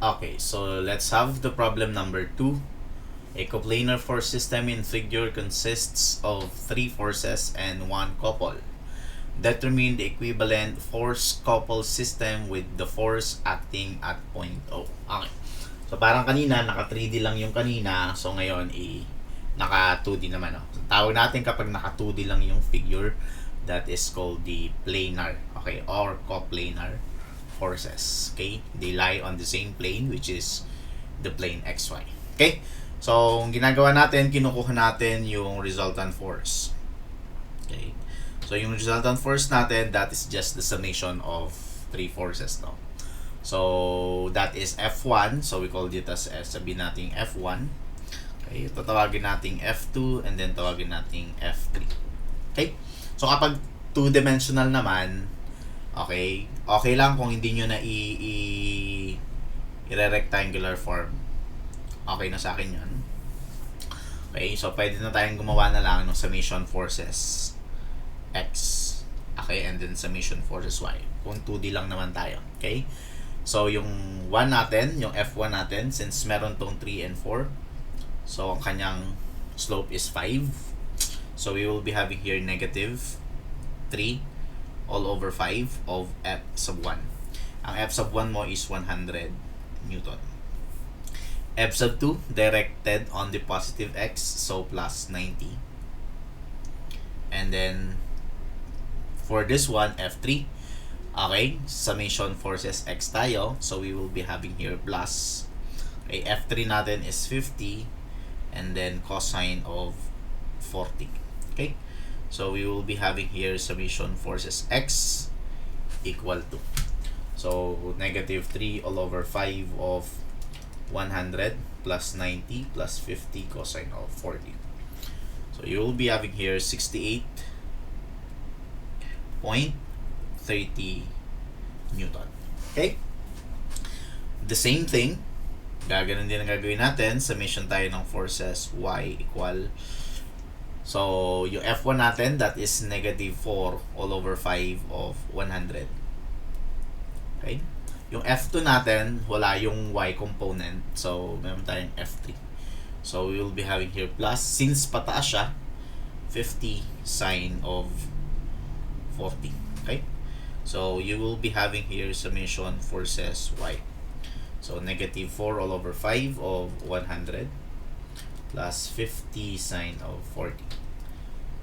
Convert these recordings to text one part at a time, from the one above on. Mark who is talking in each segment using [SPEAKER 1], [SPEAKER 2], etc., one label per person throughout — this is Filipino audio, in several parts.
[SPEAKER 1] Okay, so let's have the problem number 2. A coplanar force system in figure consists of 3 forces and 1 couple. Determine the equivalent force couple system with the force acting at point O. Okay. So parang kanina, naka 3D lang yung kanina. So ngayon, naka 2D naman. Oh. So, tawag natin kapag naka 2D lang yung figure, that is called the planar. Okay, or coplanar forces. Okay, they lie on the same plane, which is the plane XY. Okay, so ang ginagawa natin, kinukuha natin yung resultant force. Okay, so yung resultant force natin, that is just the summation of 3 forces, no? So that is F1, so we call it as sabihin natin F1. Okay, tatawagin natin F2 and then tawagin natin F3. Okay, so kapag two-dimensional naman, okay lang kung hindi nyo na i-rectangular form. Okay na sa akin yun. Okay, so pwede na tayong gumawa na lang ng summation forces X. Okay, and then summation forces Y. Kung 2D lang naman tayo. Okay, so yung 1 natin, yung F1 natin, since meron tong 3 and 4, so ang kanyang slope is 5. So we will be having here negative 3 all over 5 of F sub 1. Ang F sub 1 mo is 100 Newton. F sub 2 directed on the positive X, so plus 90. And then for this one, F3, okay, summation forces X tayo, so we will be having here plus, okay, F3 natin is 50 and then cosine of 40. Okay, so we will be having here summation forces X equal to, so negative 3 all over 5 of 100 plus 90 plus 50 cosine of 40. So you will be having here 68.30 Newton. Okay, the same thing, gaganon din ang gagawin natin. Summation tayo ng forces Y equal, so yung F1 natin, that is negative 4 all over 5 of 100. Okay, yung F2 natin, wala yung Y component, so meron tayong F3. So we will be having here plus, since pataas siya, 50 sine of 40. Okay, so you will be having here summation forces Y, so negative 4 all over 5 of 100 plus 50 sine of 40.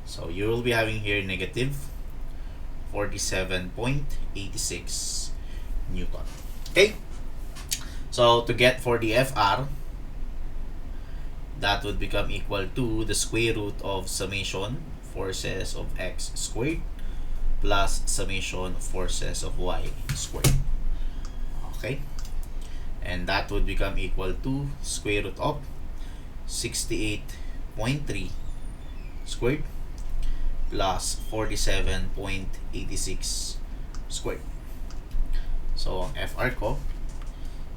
[SPEAKER 1] So you will be having here negative 47.86 Newton. Okay, so to get for the FR, that would become equal to the square root of summation forces of X squared plus summation forces of Y squared. Okay, and that would become equal to square root of 68.3 squared plus 47.86 squared. So ang FR ko,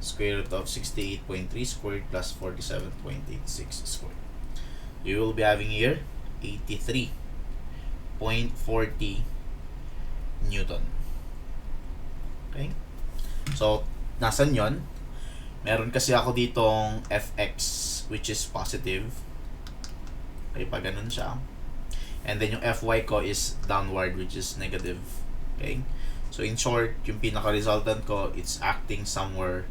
[SPEAKER 1] square root of 68.3 squared plus 47.86 squared. You will be having here 83.40 Newton. Okay, so nasan yon? Meron kasi ako ditong Fx which is positive. Okay, pag ganun siya. And then yung Fy ko is downward, which is negative. Okay, so in short, yung pinaka-resultant ko, it's acting somewhere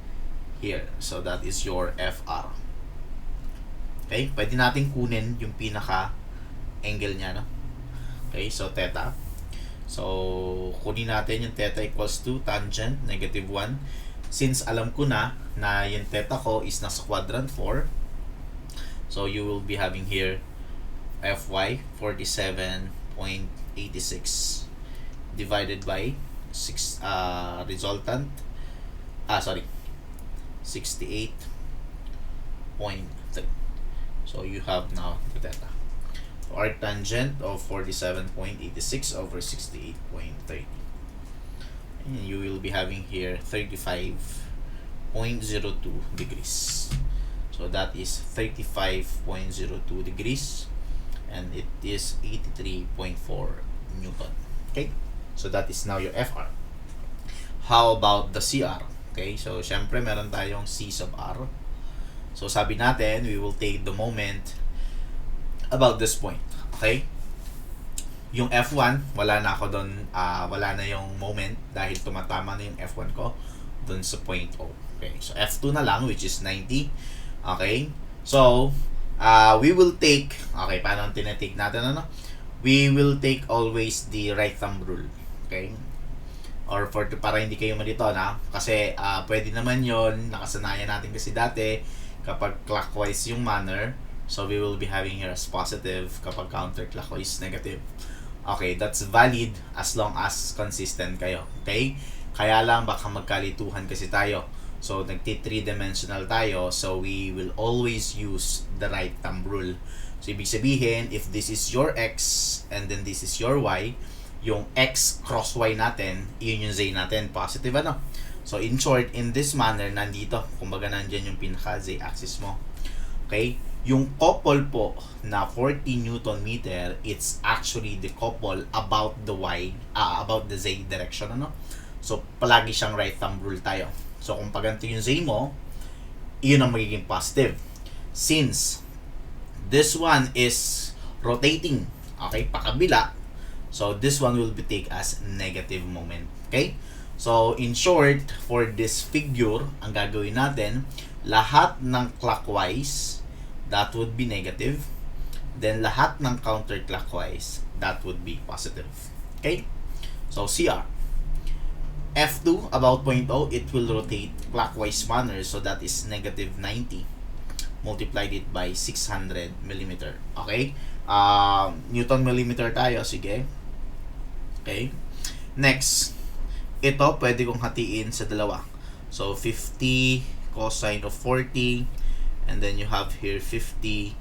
[SPEAKER 1] here. So that is your FR. Okay, pwede natin kunin yung pinaka-angle niya, no? Okay, so theta. So kunin natin yung theta equals to tangent negative 1. Since alam ko na yung theta ko is nasa quadrant 4, so you will be having here Fy 47.86 divided by 6 resultant 68.3. So you have now the theta. So arc tangent of 47.86 over 68.30, and you will be having here 35.02 degrees. So that is 35.02 degrees, and it is 83.4 Newton. Okay, so that is now your FR. How about the CR? Okay, so syempre meron tayong C sub R. So sabi natin, we will take the moment about this point. Okay? Yung F1, wala na ako doon, wala na yung moment dahil tumatama na yung F1 ko doon sa point O. Okay, so F2 na lang, which is 90. Okay? So, we will take, okay, paano ang tinatake natin, ano? We will take always the right thumb rule. Okay? Or para hindi kayo malito, na? Kasi, pwede naman yon, nakasanayan natin kasi dati, kapag clockwise yung manner, so we will be having here as positive, kapag counterclockwise, negative. Okay, that's valid as long as consistent kayo. Okay? Kaya lang baka magkalituhan kasi tayo. So, nagti-3-dimensional tayo. So, we will always use the right thumb rule. So, ibig sabihin, if this is your X and then this is your Y, yung X cross Y natin, yun yung Z natin. Positive, ano? So, in short, in this manner, nandito. Kumbaga, nandyan yung pinaka-Z axis mo. Okay? Yung couple po na 40 Newton meter, it's actually the couple about the Y, about the Z direction, ano? So, palagi siyang right thumb rule tayo. So, kung paganto yung Z mo, yun ang magiging positive. Since this one is rotating, okay, pakabila, so this one will be take as negative moment. Okay? So, in short, for this figure, ang gagawin natin, lahat ng clockwise, that would be negative. Then, lahat ng counterclockwise, that would be positive. Okay? So, CR. F2, about 0.0, it will rotate clockwise manner. So, that is negative 90. Multiplied it by 600 millimeter. Okay? Newton millimeter tayo. Sige. Okay? Next. Ito, pwede kong hatiin sa dalawa. So, 50 cosine of 40. And then you have here 50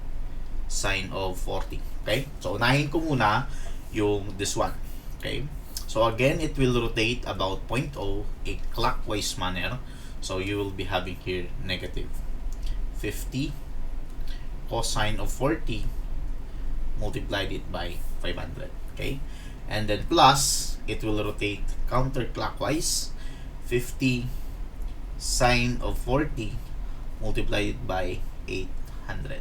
[SPEAKER 1] sine of 40. Okay? So, unahin ko muna yung this one. Okay? So, again, it will rotate about 0.0, a clockwise manner. So, you will be having here negative 50 cosine of 40 multiplied it by 500. Okay? And then plus, it will rotate counterclockwise 50 sine of 40 multiplied by 800.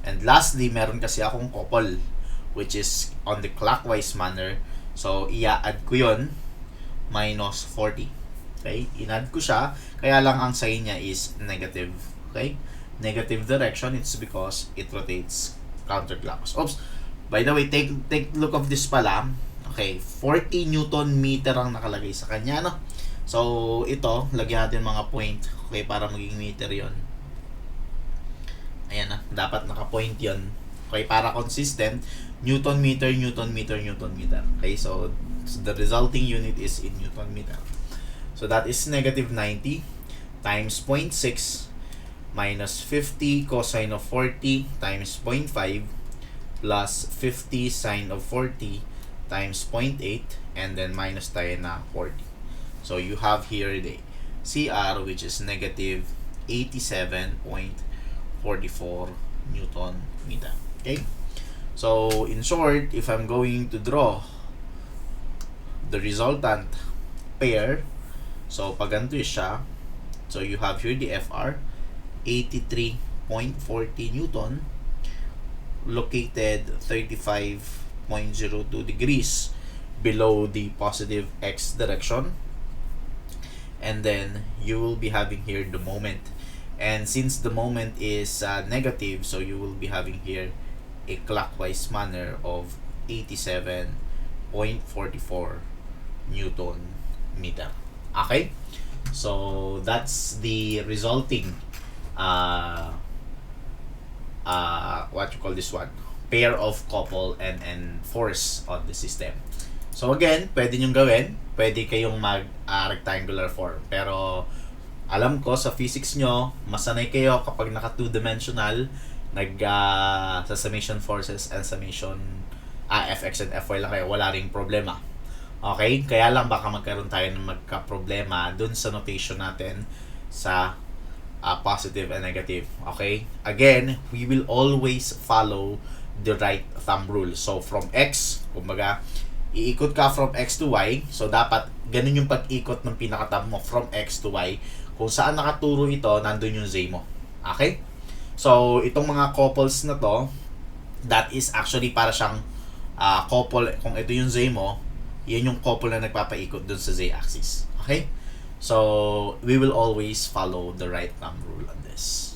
[SPEAKER 1] And lastly, meron kasi akong couple which is on the clockwise manner. So, i-add ko yun minus 40. Okay? In-add ko siya. Kaya lang ang sign niya is negative. Okay? Negative direction. It's because it rotates counterclockwise. Oops. By the way, take look of this pala. Okay. 40 Newton meter ang nakalagay sa kanya, no? So, ito, lagyan natin mga point. Okay, para maging meter yon. Ayan na, dapat naka-point yon. Okay, para consistent, Newton meter, Newton meter, Newton meter. Okay, so the resulting unit is in Newton meter. So that is negative 90 times 0.6 minus 50 cosine of 40 times 0.5 plus 50 sine of 40 times 0.8 and then minus tayo na 40. So you have here the CR which is negative 87.44 Newton meter. Okay? So, in short, if I'm going to draw the resultant pair, so pag ganito siya, so you have here the FR, 83.40 Newton, located 35.02 degrees below the positive X direction. And then, you will be having here the moment. And since the moment is negative, so you will be having here a clockwise manner of 87.44 Newton meter. Okay? So, that's the resulting what you call this one? Pair of couple and force on the system. So, again, pwede nyong gawin. Pwede kayong mag-rectangular form. Pero, alam ko sa physics nyo, masanay kayo kapag naka 2-dimensional, sa summation forces and summation Fx and Fy lang kayo, wala ring problema. Okay? Kaya lang baka magkaroon tayo ng magka-problema dun sa notation natin sa positive and negative. Okay? Again, we will always follow the right thumb rule. So, from X, kumbaga, iikot ka from X to Y, so dapat ganun yung pag-ikot ng pinaka-tab mo from X to Y. Kung saan nakaturo ito, nandun yung Z mo. Okay? So, itong mga couples na to, that is actually para siyang couple. Kung ito yung Z mo, yan yung couple na nagpapaikot dun sa Z-axis. Okay? So, we will always follow the right thumb rule on this.